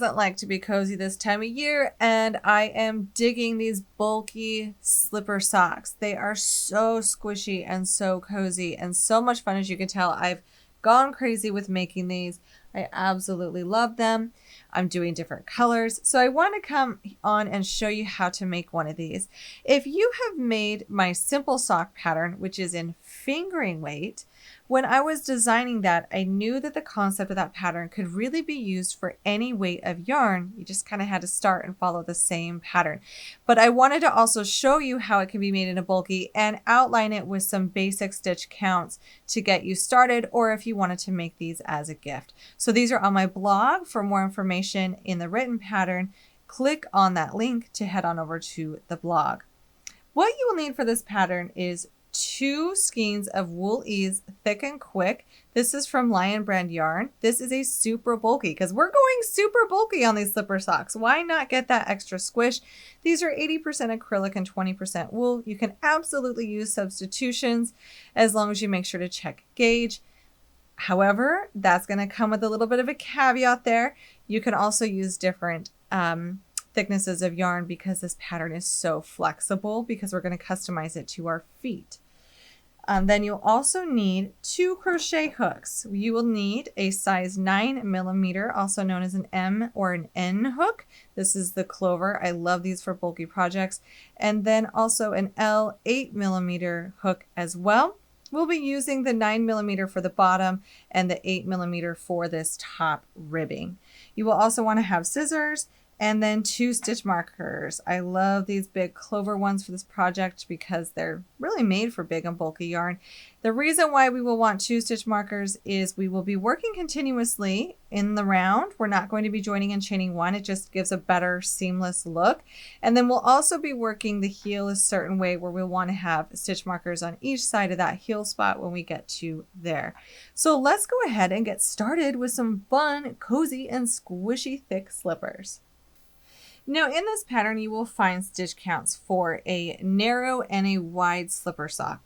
doesn't like to be cozy this time of year? And I am digging these bulky slipper socks. They are so squishy and so cozy and so much fun. As you can tell, I've gone crazy with making these. I absolutely love them. I'm doing different colors. So I want to come on and show you how to make one of these. If you have made my simple sock pattern, which is in fingering weight, when I was designing that, I knew that the concept of that pattern could really be used for any weight of yarn. You just kind of had to start and follow the same pattern. But I wanted to also show you how it can be made in a bulky and outline it with some basic stitch counts to get you started, or if you wanted to make these as a gift. So these are on my blog. For more information in the written pattern, click on that link to head on over to the blog. What you will need for this pattern is 2 skeins of Wool Ease Thick and Quick. This is from Lion Brand yarn. This is a super bulky because we're going super bulky on these slipper socks. Why not get that extra squish? These are 80% acrylic and 20% wool. You can absolutely use substitutions as long as you make sure to check gauge. However, that's going to come with a little bit of a caveat there. You can also use different thicknesses of yarn because this pattern is so flexible, because we're going to customize it to our feet. Then you'll also need 2 crochet hooks. You will need a size 9mm, also known as an M or an N hook. This is the Clover. I love these for bulky projects. And then also an L 8mm hook as well. We'll be using the 9mm for the bottom and the 8mm for this top ribbing. You will also want to have scissors and then 2 stitch markers. I love these big Clover ones for this project because they're really made for big and bulky yarn. The reason why we will want 2 stitch markers is we will be working continuously in the round. We're not going to be joining and chaining one. It just gives a better seamless look. And then we'll also be working the heel a certain way where we'll want to have stitch markers on each side of that heel spot when we get to there. So let's go ahead and get started with some fun, cozy, and squishy thick slippers. Now in this pattern, you will find stitch counts for a narrow and a wide slipper sock.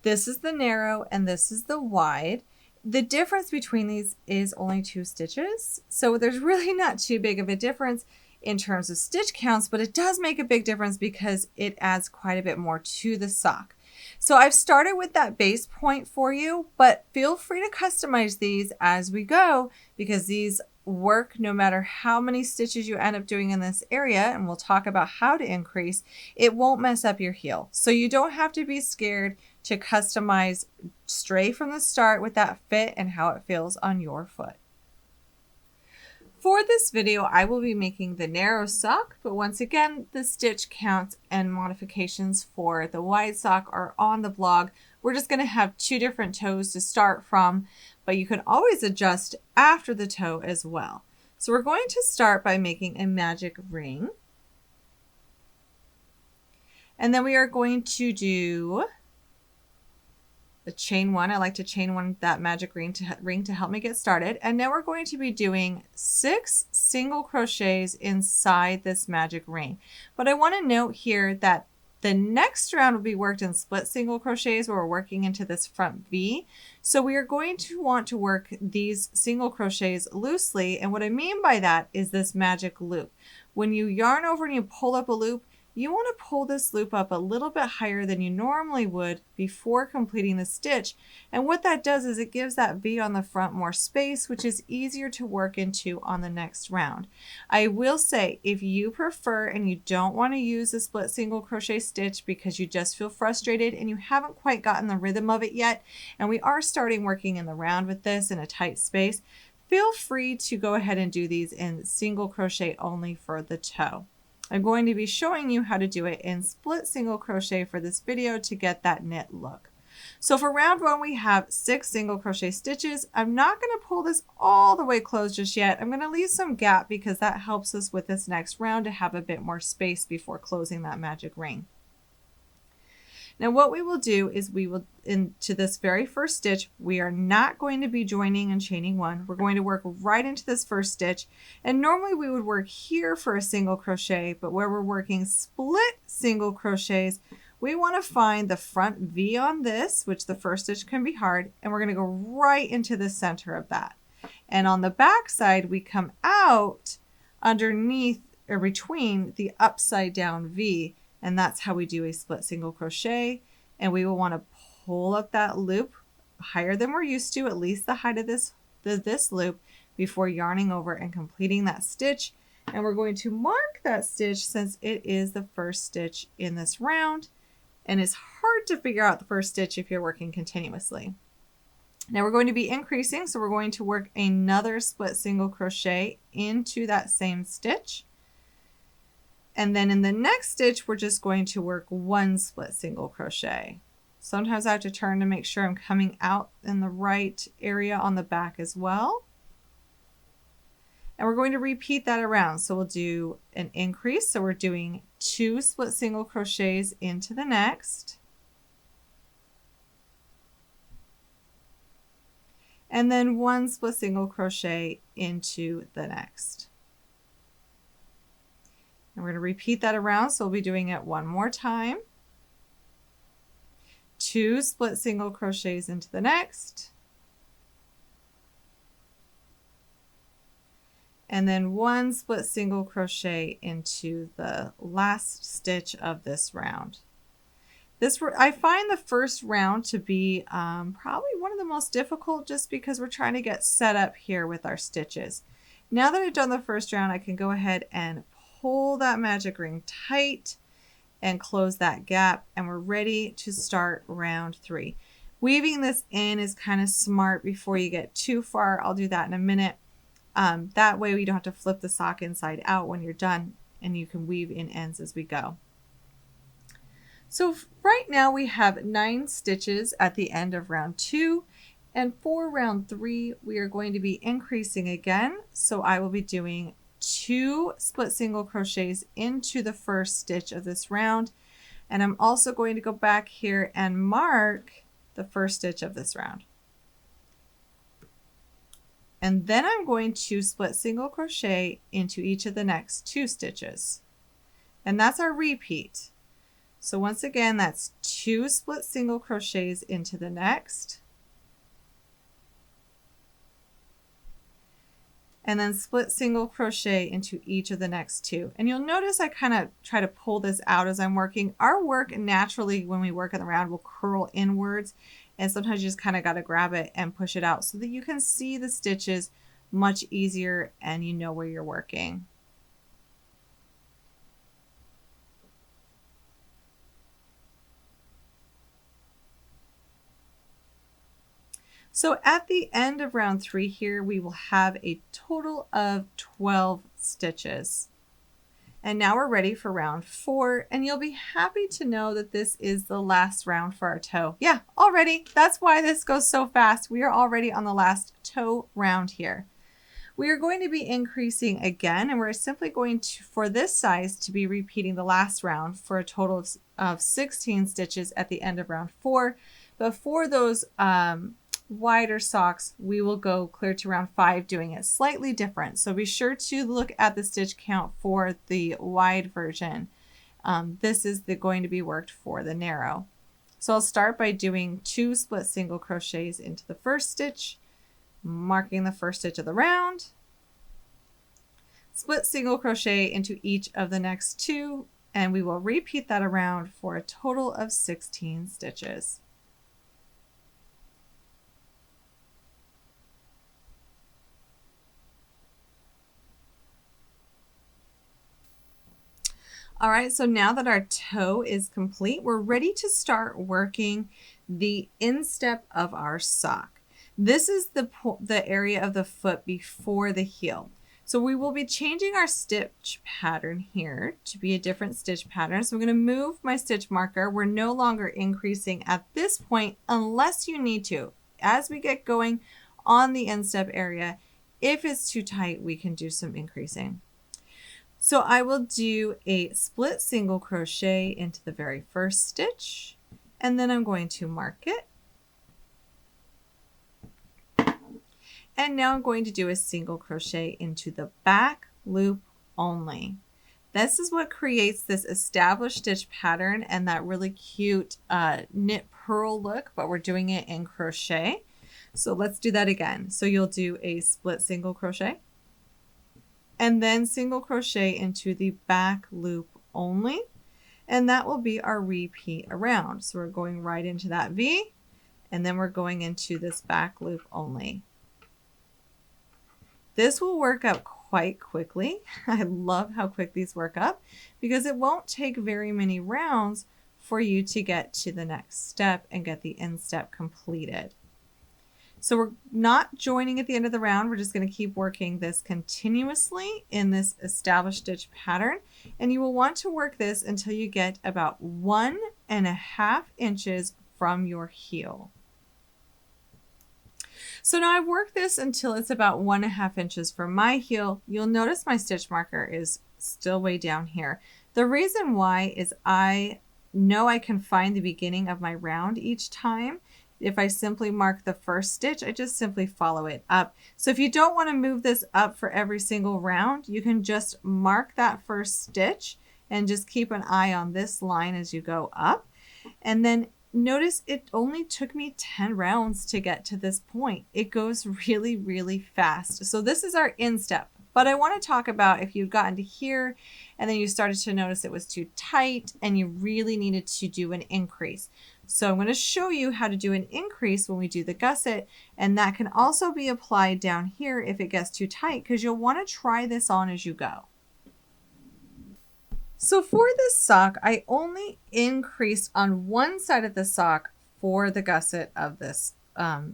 This is the narrow and this is the wide. The difference between these is only 2 stitches. So there's really not too big of a difference in terms of stitch counts, but it does make a big difference because it adds quite a bit more to the sock. So I've started with that base point for you, but feel free to customize these as we go because these work no matter how many stitches you end up doing in this area, and we'll talk about how to increase. It won't mess up your heel. So you don't have to be scared to customize straight from the start with that fit and how it feels on your foot. For this video, I will be making the narrow sock, but once again, the stitch counts and modifications for the wide sock are on the blog. We're just going to have 2 different toes to start from, but you can always adjust after the toe as well. So we're going to start by making a magic ring. And then we are going to do the chain 1. I like to chain 1 that magic ring to help me get started. And now we're going to be doing 6 single crochets inside this magic ring. But I want to note here that the next round will be worked in split single crochets where we're working into this front V. So we are going to want to work these single crochets loosely. And what I mean by that is this magic loop. When you yarn over and you pull up a loop, you want to pull this loop up a little bit higher than you normally would before completing the stitch. And what that does is it gives that V on the front more space, which is easier to work into on the next round. I will say, if you prefer and you don't want to use a split single crochet stitch because you just feel frustrated and you haven't quite gotten the rhythm of it yet, and we are starting working in the round with this in a tight space, feel free to go ahead and do these in single crochet only for the toe. I'm going to be showing you how to do it in split single crochet for this video to get that knit look. So for round 1, we have 6 single crochet stitches. I'm not going to pull this all the way closed just yet. I'm going to leave some gap because that helps us with this next round to have a bit more space before closing that magic ring. Now what we will do is we will, into this very first stitch, we are not going to be joining and chaining one. We're going to work right into this first stitch. And normally we would work here for a single crochet, but where we're working split single crochets, we want to find the front V on this, which the first stitch can be hard, and we're going to go right into the center of that. And on the back side, we come out underneath or between the upside down V, and that's how we do a split single crochet. And we will want to pull up that loop higher than we're used to, at least the height of this loop, before yarning over and completing that stitch. And we're going to mark that stitch since it is the first stitch in this round, and it's hard to figure out the first stitch if you're working continuously. Now we're going to be increasing, so we're going to work another split single crochet into that same stitch. And then in the next stitch, we're just going to work one split single crochet. Sometimes I have to turn to make sure I'm coming out in the right area on the back as well. And we're going to repeat that around. So we'll do an increase. So we're doing 2 split single crochets into the next. And then 1 split single crochet into the next. And we're going to repeat that around, so we'll be doing it one more time. 2 split single crochets into the next. And then 1 split single crochet into the last stitch of this round. I find the first round to be probably one of the most difficult, just because we're trying to get set up here with our stitches. Now that I've done the first round, I can go ahead and pull that magic ring tight and close that gap, and we're ready to start round 3. Weaving this in is kind of smart before you get too far. I'll do that in a minute. That way we don't have to flip the sock inside out when you're done, and you can weave in ends as we go. So right now we have 9 stitches at the end of round 2, and for round 3 we are going to be increasing again. So I will be doing 2 split single crochets into the first stitch of this round, and I'm also going to go back here and mark the first stitch of this round. And then I'm going to split single crochet into each of the next 2 stitches, and that's our repeat. So once again, that's 2 split single crochets into the next, and then split single crochet into each of the next 2. And you'll notice I kind of try to pull this out as I'm working. Our work naturally, when we work in the round, will curl inwards, and sometimes you just kind of got to grab it and push it out so that you can see the stitches much easier and you know where you're working. So at the end of round 3 here, we will have a total of 12 stitches. And now we're ready for round 4, and you'll be happy to know that this is the last round for our toe. Yeah, already. That's why this goes so fast. We are already on the last toe round here. We are going to be increasing again, and we're simply going to, for this size, to be repeating the last round for a total of 16 stitches at the end of round 4. But for those wider socks, we will go clear to round 5 doing it slightly different. So be sure to look at the stitch count for the wide version. This is going to be worked for the narrow. So I'll start by doing 2 split single crochets into the first stitch, marking the first stitch of the round, split single crochet into each of the next 2, and we will repeat that around for a total of 16 stitches. All right, so now that our toe is complete, we're ready to start working the instep of our sock. This is the area of the foot before the heel. So we will be changing our stitch pattern here to be a different stitch pattern. So I'm going to move my stitch marker. We're no longer increasing at this point unless you need to. As we get going on the instep area, if it's too tight, we can do some increasing. So I will do a split single crochet into the very first stitch, and then I'm going to mark it. And now I'm going to do a single crochet into the back loop only. This is what creates this established stitch pattern and that really cute knit purl look, but we're doing it in crochet. So let's do that again. So you'll do a split single crochet and then single crochet into the back loop only, and that will be our repeat around. So we're going right into that V, and then we're going into this back loop only. This will work up quite quickly. I love how quick these work up because it won't take very many rounds for you to get to the next step and get the instep completed. So we're not joining at the end of the round. We're just going to keep working this continuously in this established stitch pattern. And you will want to work this until you get about 1.5 inches from your heel. So now I've worked this until it's about 1.5 inches from my heel. You'll notice my stitch marker is still way down here. The reason why is I know I can find the beginning of my round each time. If I simply mark the first stitch, I just simply follow it up. So if you don't want to move this up for every single round, you can just mark that first stitch and just keep an eye on this line as you go up. And then notice it only took me 10 rounds to get to this point. It goes really, really fast. So this is our instep. But I want to talk about if you've gotten to here and then you started to notice it was too tight and you really needed to do an increase. So I'm going to show you how to do an increase when we do the gusset, and that can also be applied down here if it gets too tight, because you'll want to try this on as you go. So for this sock, I only increased on one side of the sock for the gusset of this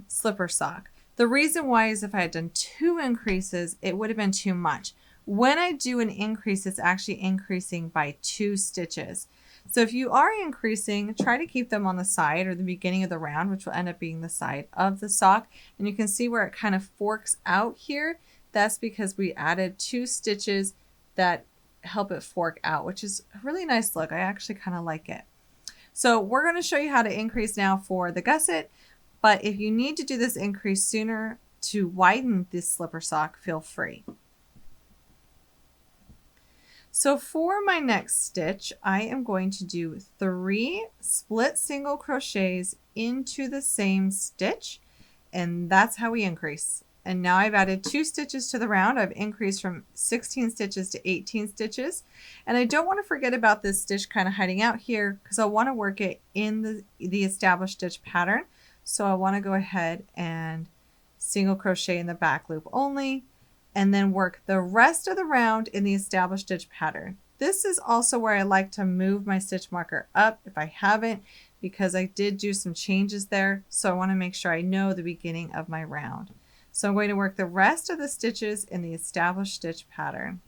slipper sock. The reason why is if I had done 2 increases, it would have been too much. When I do an increase, it's actually increasing by 2 stitches. So if you are increasing, try to keep them on the side or the beginning of the round, which will end up being the side of the sock. And you can see where it kind of forks out here. That's because we added 2 stitches that help it fork out, which is a really nice look. I actually kind of like it. So we're going to show you how to increase now for the gusset. But if you need to do this increase sooner to widen this slipper sock, feel free. So for my next stitch, I am going to do 3 split single crochets into the same stitch, and that's how we increase. And now I've added 2 stitches to the round. I've increased from 16 stitches to 18 stitches. And I don't want to forget about this stitch kind of hiding out here because I want to work it in the established stitch pattern. So I want to go ahead and single crochet in the back loop only, and then work the rest of the round in the established stitch pattern. This is also where I like to move my stitch marker up if I haven't, because I did do some changes there. So I want to make sure I know the beginning of my round. So I'm going to work the rest of the stitches in the established stitch pattern.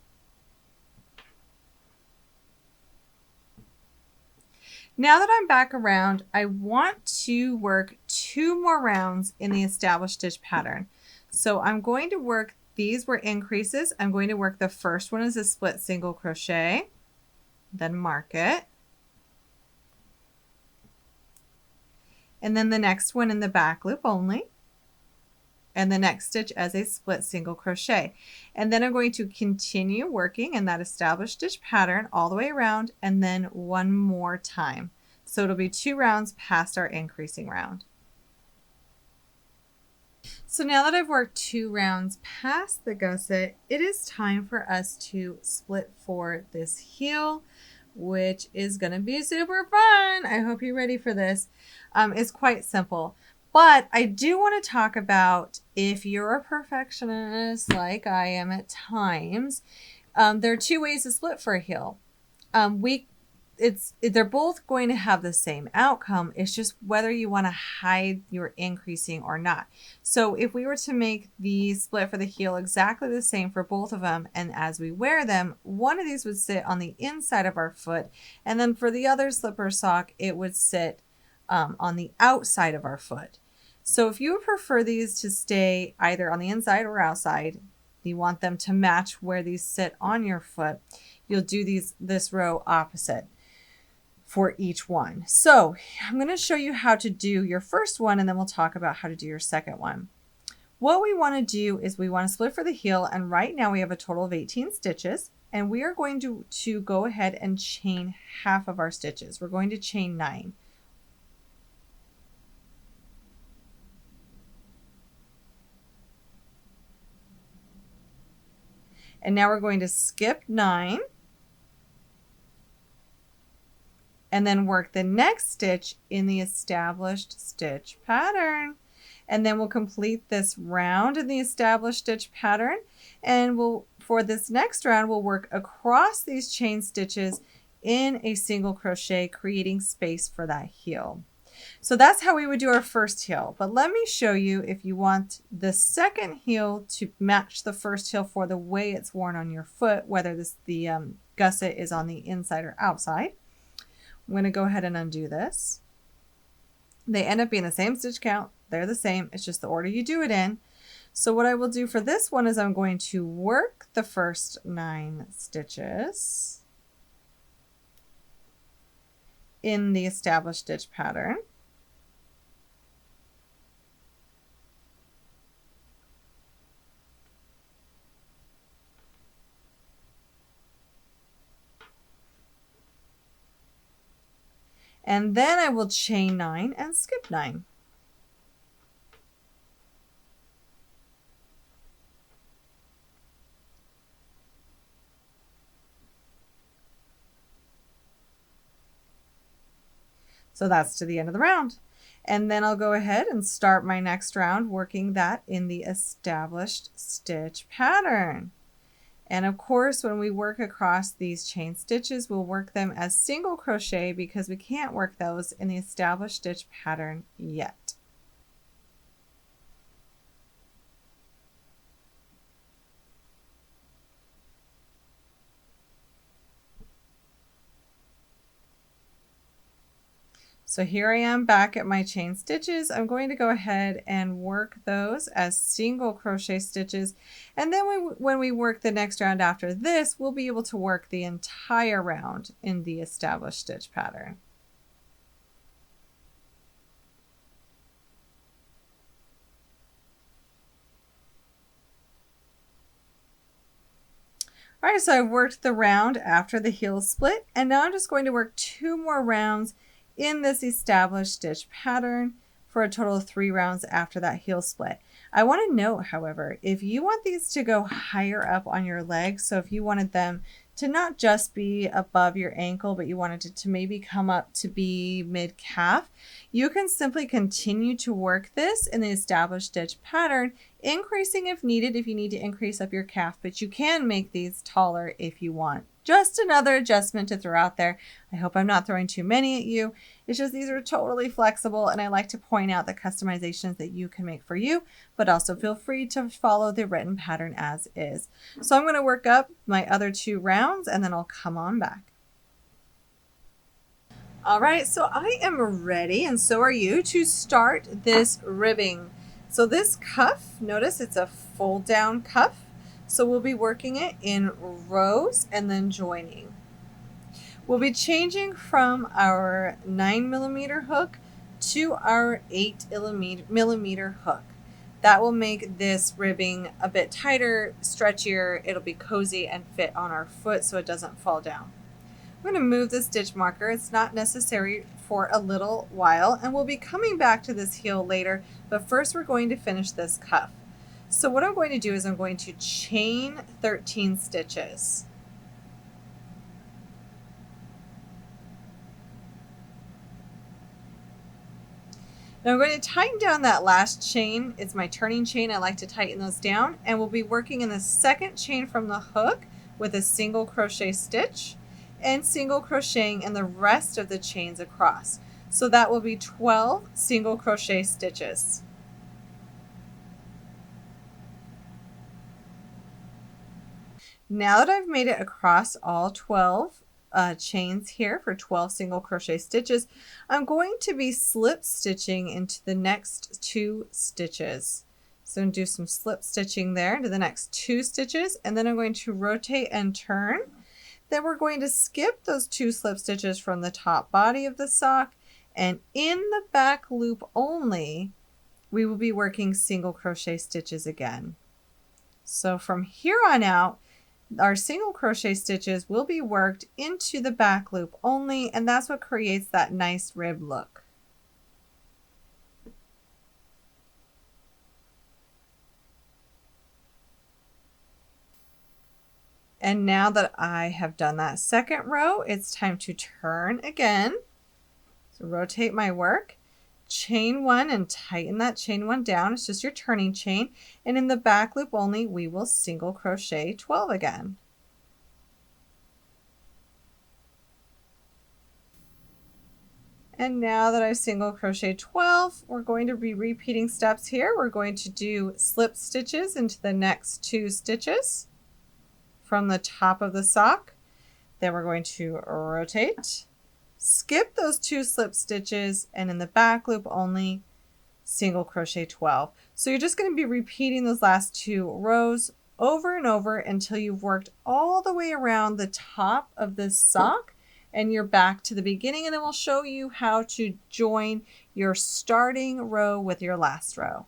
Now that I'm back around, I want to work 2 more rounds in the established stitch pattern. So I'm going to work, these were increases. I'm going to work the first one as a split single crochet, then mark it. And then the next one in the back loop only. And the next stitch as a split single crochet. And then I'm going to continue working in that established stitch pattern all the way around, and then 1 more time. So it'll be 2 rounds past our increasing round. So now that I've worked 2 rounds past the gusset, it is time for us to split for this heel, which is going to be super fun. I hope you're ready for this. It's quite simple. But I do want to talk about, if you're a perfectionist like I am at times, there are 2 ways to split for a heel. They're both going to have the same outcome. It's just whether you want to hide your increasing or not. So if we were to make the split for the heel exactly the same for both of them, and as we wear them, one of these would sit on the inside of our foot, and then for the other slipper sock, it would sit on the outside of our foot. So if you would prefer these to stay either on the inside or outside, you want them to match where these sit on your foot, you'll do this row opposite for each one. So I'm going to show you how to do your first one, and then we'll talk about how to do your second one. What we want to do is we want to split for the heel, and right now we have a total of 18 stitches, and we are going to go ahead and chain half of our stitches. We're going to chain 9. And now we're going to skip 9 and then work the next stitch in the established stitch pattern. And then we'll complete this round in the established stitch pattern. And for this next round, we'll work across these chain stitches in a single crochet, creating space for that heel. So that's how we would do our first heel. But let me show you if you want the second heel to match the first heel for the way it's worn on your foot, whether the gusset is on the inside or outside. I'm going to go ahead and undo this. They end up being the same stitch count. They're the same. It's just the order you do it in. So what I will do for this one is I'm going to work the first 9 stitches in the established stitch pattern. And then I will chain 9 and skip 9. So that's to the end of the round. And then I'll go ahead and start my next round working that in the established stitch pattern. And of course, when we work across these chain stitches, we'll work them as single crochet because we can't work those in the established stitch pattern yet. So here I am back at my chain stitches. I'm going to go ahead and work those as single crochet stitches. And then when we work the next round after this, we'll be able to work the entire round in the established stitch pattern. All right, so I've worked the round after the heel split, and now I'm just going to work 2 more rounds in this established stitch pattern for a total of 3 rounds after that heel split. I want to note, however, if you want these to go higher up on your legs, so if you wanted them to not just be above your ankle, but you wanted it to maybe come up to be mid-calf, you can simply continue to work this in the established stitch pattern, increasing if needed, if you need to increase up your calf, but you can make these taller if you want. Just another adjustment to throw out there. I hope I'm not throwing too many at you. It's just these are totally flexible, and I like to point out the customizations that you can make for you, but also feel free to follow the written pattern as is. So I'm going to work up my other 2 rounds and then I'll come on back. All right, so I am ready, and so are you, to start this ribbing. So this cuff, notice it's a fold down cuff. So we'll be working it in rows and then joining. We'll be changing from our 9mm hook to our 8mm hook. That will make this ribbing a bit tighter, stretchier. It'll be cozy and fit on our foot so it doesn't fall down. I'm going to move the stitch marker. It's not necessary for a little while, and we'll be coming back to this heel later, but first we're going to finish this cuff. So what I'm going to do is I'm going to chain 13 stitches. Now I'm going to tighten down that last chain. It's my turning chain. I like to tighten those down, and we'll be working in the second chain from the hook with a single crochet stitch and single crocheting in the rest of the chains across. So that will be 12 single crochet stitches. Now that I've made it across all 12 chains here for 12 single crochet stitches, I'm going to be slip stitching into the next 2 stitches. So I'm going to do some slip stitching there into the next 2 stitches, and then I'm going to rotate and turn. Then we're going to skip those 2 slip stitches from the top body of the sock, and in the back loop only, we will be working single crochet stitches again. So from here on out, our single crochet stitches will be worked into the back loop only, and that's what creates that nice rib look. And now that I have done that second row, it's time to turn again. So rotate my work, chain one and tighten that chain one down. It's just your turning chain. And in the back loop only, we will single crochet 12 again. And now that I've single crochet 12, we're going to be repeating steps here. We're going to do slip stitches into the next 2 stitches from the top of the sock. Then we're going to rotate, skip those 2 slip stitches, and in the back loop only, single crochet 12. So you're just going to be repeating those last 2 rows over and over until you've worked all the way around the top of this sock and you're back to the beginning, and then we'll show you how to join your starting row with your last row.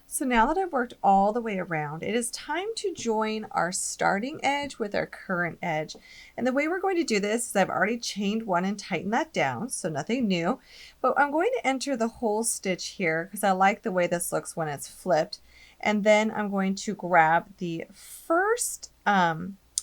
So now that I've worked all the way around, it is time to join our starting edge with our current edge. And the way we're going to do this is I've already chained one and tightened that down, so nothing new. But I'm going to enter the whole stitch here because I like the way this looks when it's flipped. And then I'm going to grab the first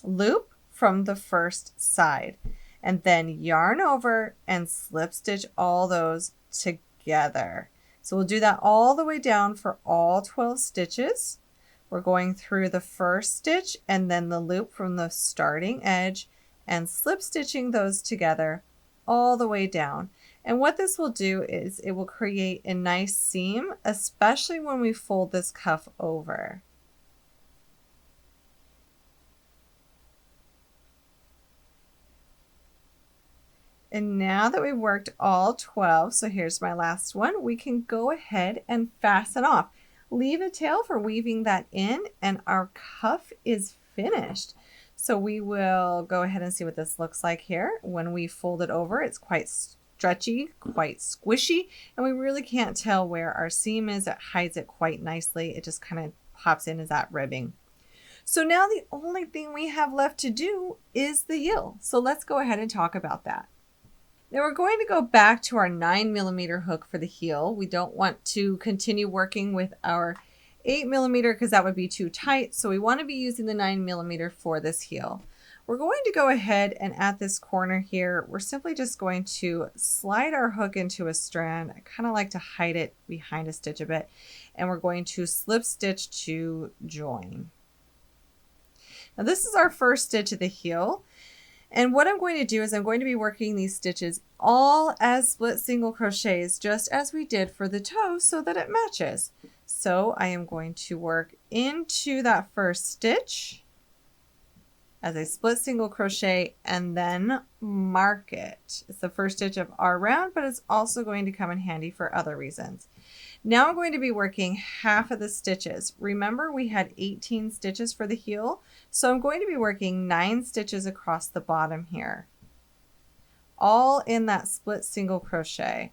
loop from the first side and then yarn over and slip stitch all those together. So we'll do that all the way down for all 12 stitches. We're going through the first stitch and then the loop from the starting edge and slip stitching those together all the way down. And what this will do is it will create a nice seam, especially when we fold this cuff over. And now that we've worked all 12, so here's my last one, we can go ahead and fasten off. Leave a tail for weaving that in, and our cuff is finished. So we will go ahead and see what this looks like here. When we fold it over, it's quite stretchy, quite squishy, and we really can't tell where our seam is. It hides it quite nicely. It just kind of pops in as that ribbing. So now the only thing we have left to do is the heel. So let's go ahead and talk about that. Now we're going to go back to our 9mm hook for the heel. We don't want to continue working with our 8mm because that would be too tight. So we want to be using the 9mm for this heel. We're going to go ahead and at this corner here, we're simply just going to slide our hook into a strand. I kind of like to hide it behind a stitch a bit. And we're going to slip stitch to join. Now this is our first stitch of the heel. And what I'm going to do is I'm going to be working these stitches all as split single crochets, just as we did for the toe, so that it matches. So I am going to work into that first stitch as a split single crochet and then mark it. It's the first stitch of our round, but it's also going to come in handy for other reasons. Now I'm going to be working half of the stitches. Remember we had 18 stitches for the heel, so I'm going to be working 9 stitches across the bottom here, all in that split single crochet.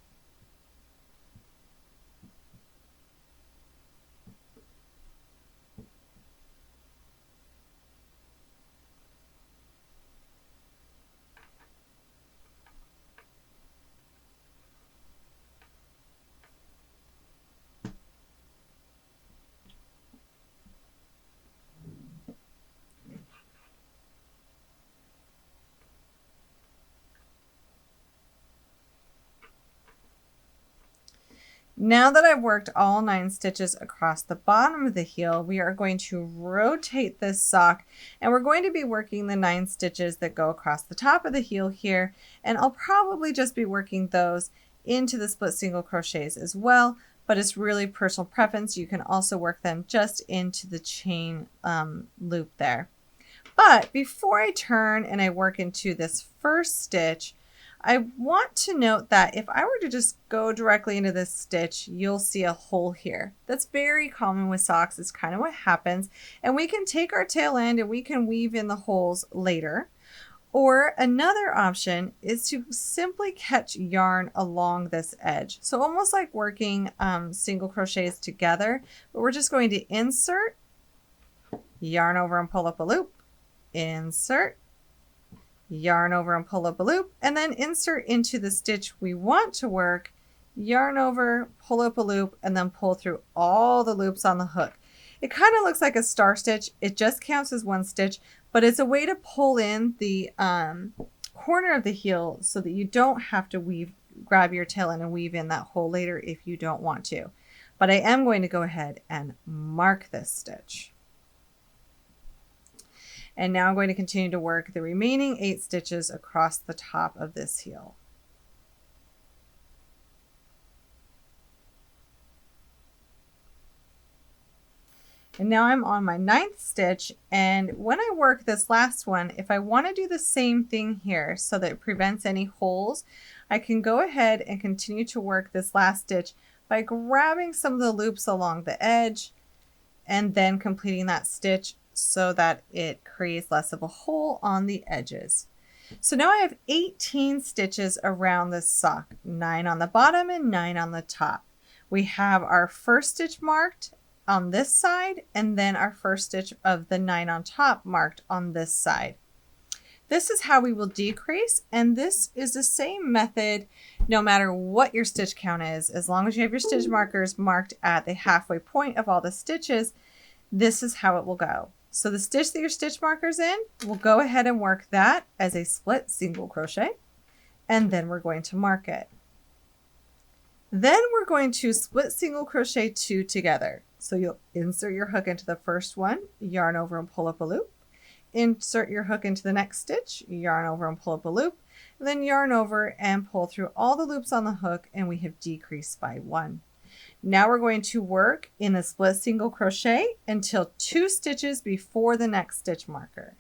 Now that I've worked all 9 stitches across the bottom of the heel, we are going to rotate this sock and we're going to be working the 9 stitches that go across the top of the heel here, and I'll probably just be working those into the split single crochets as well, but it's really personal preference. You can also work them just into the chain loop there. But before I turn and I work into this first stitch, I want to note that if I were to just go directly into this stitch, you'll see a hole here. That's very common with socks. It's kind of what happens. And we can take our tail end and we can weave in the holes later. Or another option is to simply catch yarn along this edge. So almost like working single crochets together, but we're just going to insert, yarn over and pull up a loop, insert, yarn over and pull up a loop, and then insert into the stitch we want to work, yarn over, pull up a loop, and then pull through all the loops on the hook. It kind of looks like a star stitch. It just counts as one stitch, but it's a way to pull in the corner of the heel so that you don't have to grab your tail in and weave in that hole later if you don't want to. But I am going to go ahead and mark this stitch. And now I'm going to continue to work the remaining 8 stitches across the top of this heel. And now I'm on my 9th stitch, and when I work this last one, if I want to do the same thing here so that it prevents any holes, I can go ahead and continue to work this last stitch by grabbing some of the loops along the edge and then completing that stitch so that it creates less of a hole on the edges. So now I have 18 stitches around this sock, 9 on the bottom and 9 on the top. We have our first stitch marked on this side, and then our first stitch of the 9 on top marked on this side. This is how we will decrease, and this is the same method no matter what your stitch count is. As long as you have your stitch markers marked at the halfway point of all the stitches, this is how it will go. So the stitch that your stitch marker's in, we'll go ahead and work that as a split single crochet, and then we're going to mark it. Then we're going to split single crochet 2 together. So you'll insert your hook into the first one, yarn over and pull up a loop, insert your hook into the next stitch, yarn over and pull up a loop, and then yarn over and pull through all the loops on the hook, and we have decreased by 1. Now we're going to work in a split single crochet until 2 stitches before the next stitch marker.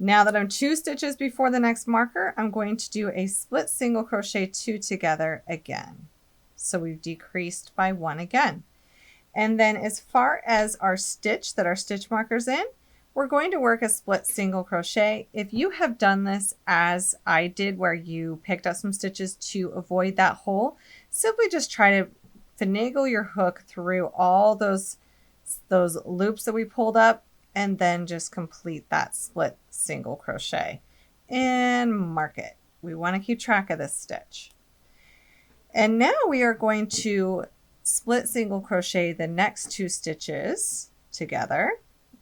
Now that I'm 2 stitches before the next marker, I'm going to do a split single crochet 2 together again. So we've decreased by 1 again. And then as far as our stitch that our stitch marker's in, we're going to work a split single crochet. If you have done this as I did, where you picked up some stitches to avoid that hole, simply just try to finagle your hook through all those loops that we pulled up, and then just complete that split single crochet and mark it. We want to keep track of this stitch. And now we are going to split single crochet the next 2 stitches together,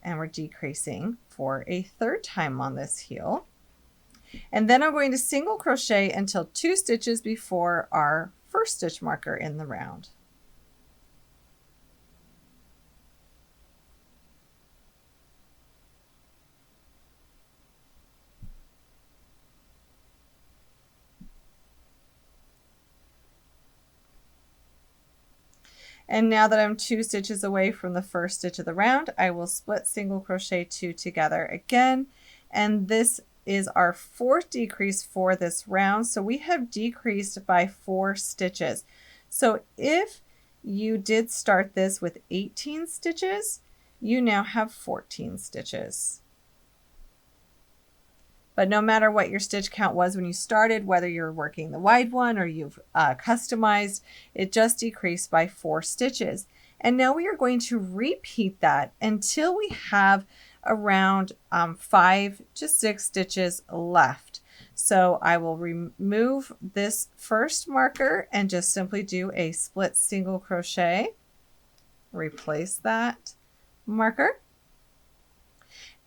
and we're decreasing for a 3rd time on this heel. And then I'm going to single crochet until 2 stitches before our first stitch marker in the round. And now that I'm 2 stitches away from the first stitch of the round, I will split single crochet 2 together again. And this is our 4th decrease for this round. So we have decreased by 4 stitches. So if you did start this with 18 stitches, you now have 14 stitches. But no matter what your stitch count was when you started, whether you're working the wide one or you've customized, it just decreased by 4 stitches. And now we are going to repeat that until we have around 5 to 6 stitches left. So I will remove this first marker and just simply do a split single crochet, replace that marker.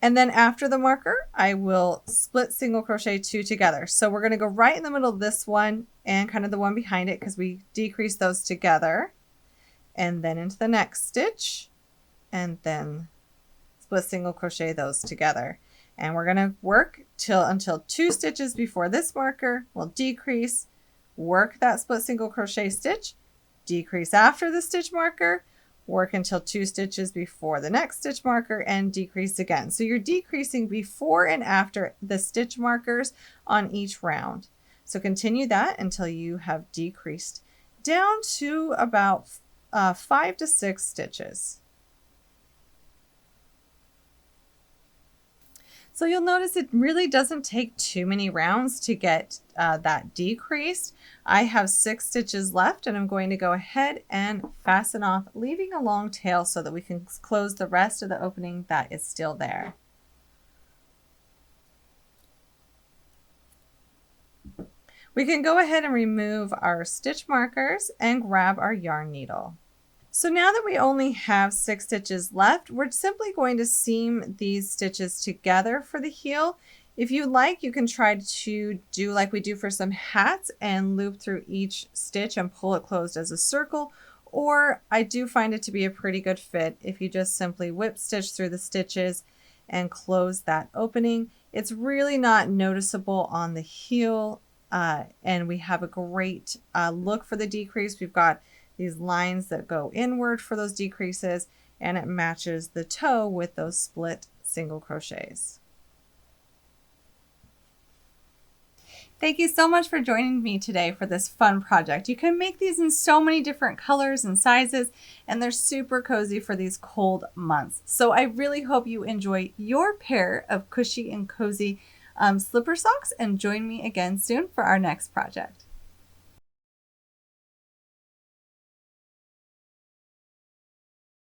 And then after the marker, I will split single crochet 2 together. So we're going to go right in the middle of this one and kind of the one behind it, because we decrease those together, and then into the next stitch, and then split single crochet those together. And we're going to work until 2 stitches before this marker. We'll decrease, work that split single crochet stitch, decrease after the stitch marker, work until 2 stitches before the next stitch marker, and decrease again. So you're decreasing before and after the stitch markers on each round. So continue that until you have decreased down to about 5 to 6 stitches. So you'll notice it really doesn't take too many rounds to get that decreased. I have 6 stitches left, and I'm going to go ahead and fasten off, leaving a long tail so that we can close the rest of the opening that is still there. We can go ahead and remove our stitch markers and grab our yarn needle. So now that we only have 6 stitches left, we're simply going to seam these stitches together for the heel. If you like, you can try to do like we do for some hats and loop through each stitch and pull it closed as a circle. Or I do find it to be a pretty good fit if you just simply whip stitch through the stitches and close that opening. It's really not noticeable on the heel, and we have a great look for the decrease. We've got these lines that go inward for those decreases, and it matches the toe with those split single crochets. Thank you so much for joining me today for this fun project. You can make these in so many different colors and sizes, and they're super cozy for these cold months. So I really hope you enjoy your pair of cushy and cozy slipper socks, and join me again soon for our next project.